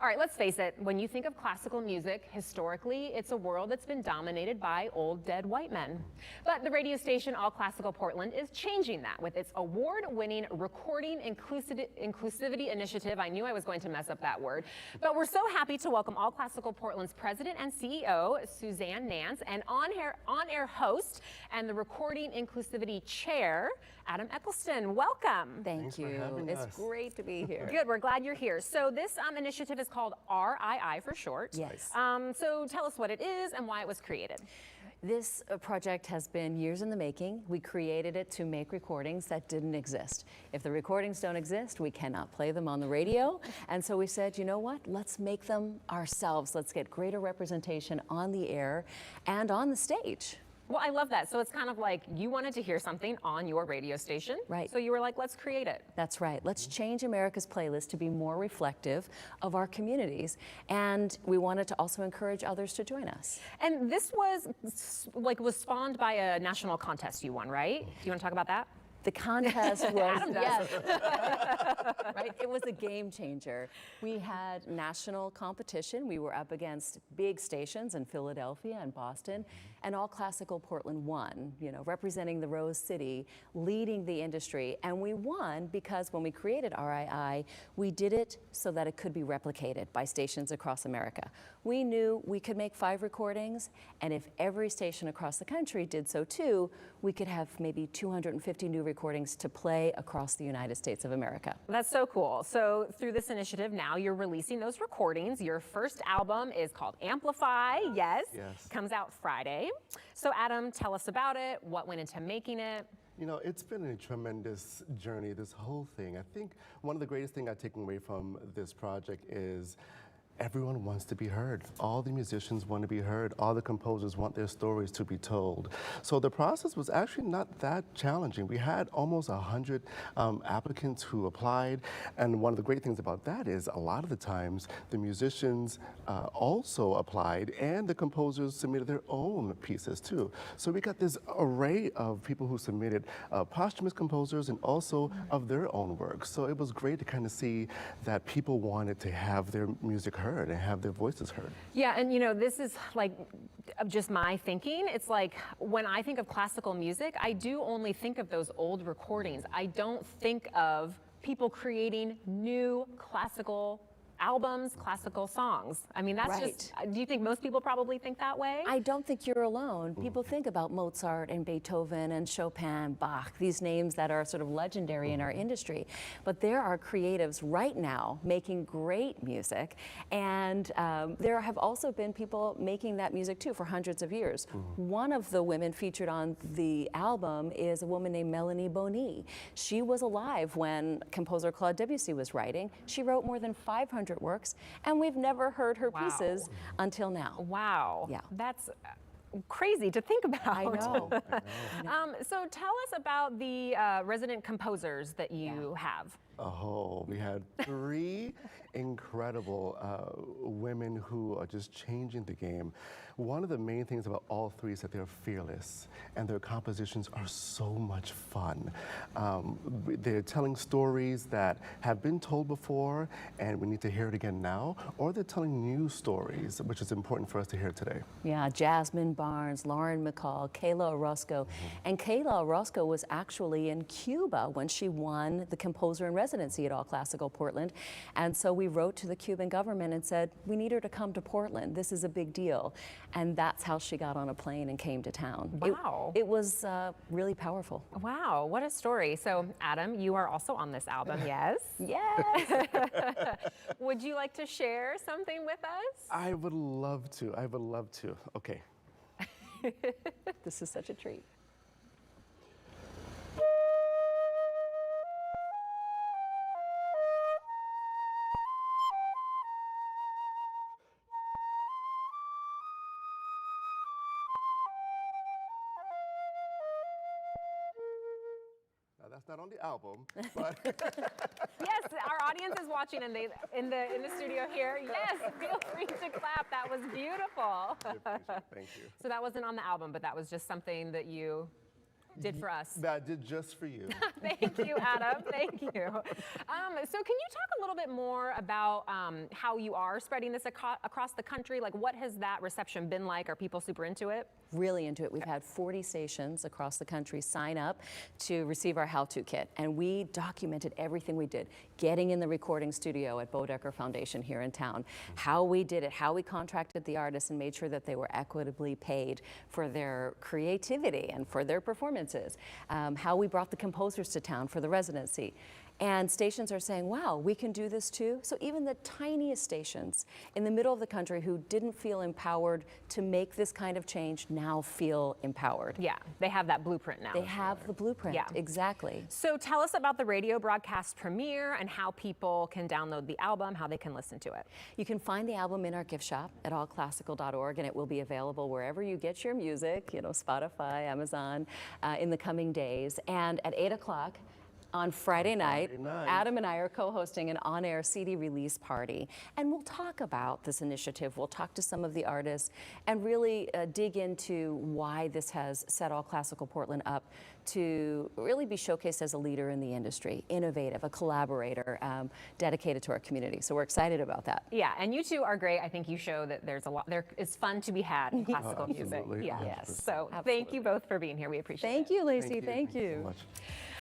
All right, let's face it, when you think of classical music, historically, it's a world that's been dominated by old dead white men. But the radio station All Classical Portland is changing that with its award-winning Recording Inclusivity Initiative. I knew I was going to mess up that word. But we're so happy to welcome All Classical Portland's president and CEO, Suzanne Nance, and on-air host and the Recording Inclusivity Chair, Adam Eccleston. Welcome. Thank you. It's great to be here. Good, we're glad you're here. So this initiative is called RII for short. Yes. So tell us what it is and why it was created. This project has been years in the making. We created it to make recordings that didn't exist. If the recordings don't exist, we cannot play them on the radio. And so we said, you know what? Let's make them ourselves. Let's get greater representation on the air and on the stage. Well, I love that. So it's kind of like you wanted to hear something on your radio station. Right. So you were like, let's create it. That's right. Let's change America's playlist to be more reflective of our communities. And we wanted to also encourage others to join us. And this was spawned by a national contest you won, right? Do you want to talk about that? The contest was, yes, right? It was a game changer. We had national competition. We were up against big stations in Philadelphia and Boston, and All Classical Portland won, you know, representing the Rose City, leading the industry. And we won because when we created RII, we did it so that it could be replicated by stations across America. We knew we could make 5 recordings, and if every station across the country did so too, we could have maybe 250 new recordings to play across the United States of America. That's so cool. So through this initiative, now you're releasing those recordings. Your first album is called AMPLIFY, yes. Comes out Friday. So Adam, tell us about it, what went into making it. You know, it's been a tremendous journey, this whole thing. I think one of the greatest things I've taken away from this project is everyone wants to be heard. All the musicians want to be heard. All the composers want their stories to be told. So the process was actually not that challenging. We had almost 100 applicants who applied. And one of the great things about that is a lot of the times the musicians also applied and the composers submitted their own pieces too. So we got this array of people who submitted posthumous composers and also of their own work. So it was great to kind of see that people wanted to have their music heard and have their voices heard. Yeah, and you know, this is like just my thinking. It's like when I think of classical music, I do only think of those old recordings. I don't think of people creating new classical albums, classical songs. I mean, that's just, do you think most people probably think that way? I don't think you're alone. People think about Mozart and Beethoven and Chopin, Bach, these names that are sort of legendary in our industry. But there are creatives right now making great music, and there have also been people making that music too for hundreds of years. One of the women featured on the album is a woman named Melanie Boni. She was alive when composer Claude Debussy was writing. She wrote more than 500 works, and we've never heard her pieces until now. Wow. Yeah. That's crazy to think about. I know. So tell us about the resident composers that you have. Oh, we had 3 incredible women who are just changing the game. One of the main things about all 3 is that they're fearless and their compositions are so much fun. They're telling stories that have been told before and we need to hear it again now, or they're telling new stories, which is important for us to hear today. Yeah, Jasmine Barnes, Lauren McCall, Kayla Orozco. And Kayla Orozco was actually in Cuba when she won the composer in residency at All Classical Portland. And so we wrote to the Cuban government and said, we need her to come to Portland. This is a big deal. And that's how she got on a plane and came to town. Wow. It was really powerful. Wow, what a story. So Adam, you are also on this album, yes? Yes. Would you like to share something with us? I would love to. I would love to. Okay. This is such a treat. That's not on the album, but yes, our audience is watching, and they in the studio here. Yes, feel free to clap. That was beautiful. I appreciate it. Thank you. So that wasn't on the album, but that was just something that you did for us. That I did just for you. Thank you, Adam. Thank you. So can you talk a little bit more about how you are spreading this across the country? Like, what has that reception been like? Are people super into it? Really into it. We've had 40 stations across the country sign up to receive our how-to kit, and we documented everything we did, getting in the recording studio at Bodecker Foundation here in town, how we did it, how we contracted the artists and made sure that they were equitably paid for their creativity and for their performances, how we brought the composers to town for the residency. And stations are saying, wow, we can do this too. So even the tiniest stations in the middle of the country who didn't feel empowered to make this kind of change now feel empowered. Yeah, they have that blueprint now. They have the blueprint, Yeah. exactly. So tell us about the radio broadcast premiere and how people can download the album, how they can listen to it. You can find the album in our gift shop at allclassical.org, and it will be available wherever you get your music, you know, Spotify, Amazon, in the coming days. And at 8 o'clock, on Friday night, Adam and I are co-hosting an on-air CD release party, and we'll talk about this initiative. We'll talk to some of the artists and really dig into why this has set All Classical Portland up to really be showcased as a leader in the industry, innovative, a collaborator, dedicated to our community. So we're excited about that. Yeah, and you two are great. I think you show that there is fun to be had in classical music. Absolutely. Yeah. 100%. So thank you both for being here. We appreciate it. Thank you, Lacey. Thank Thank you you. so much.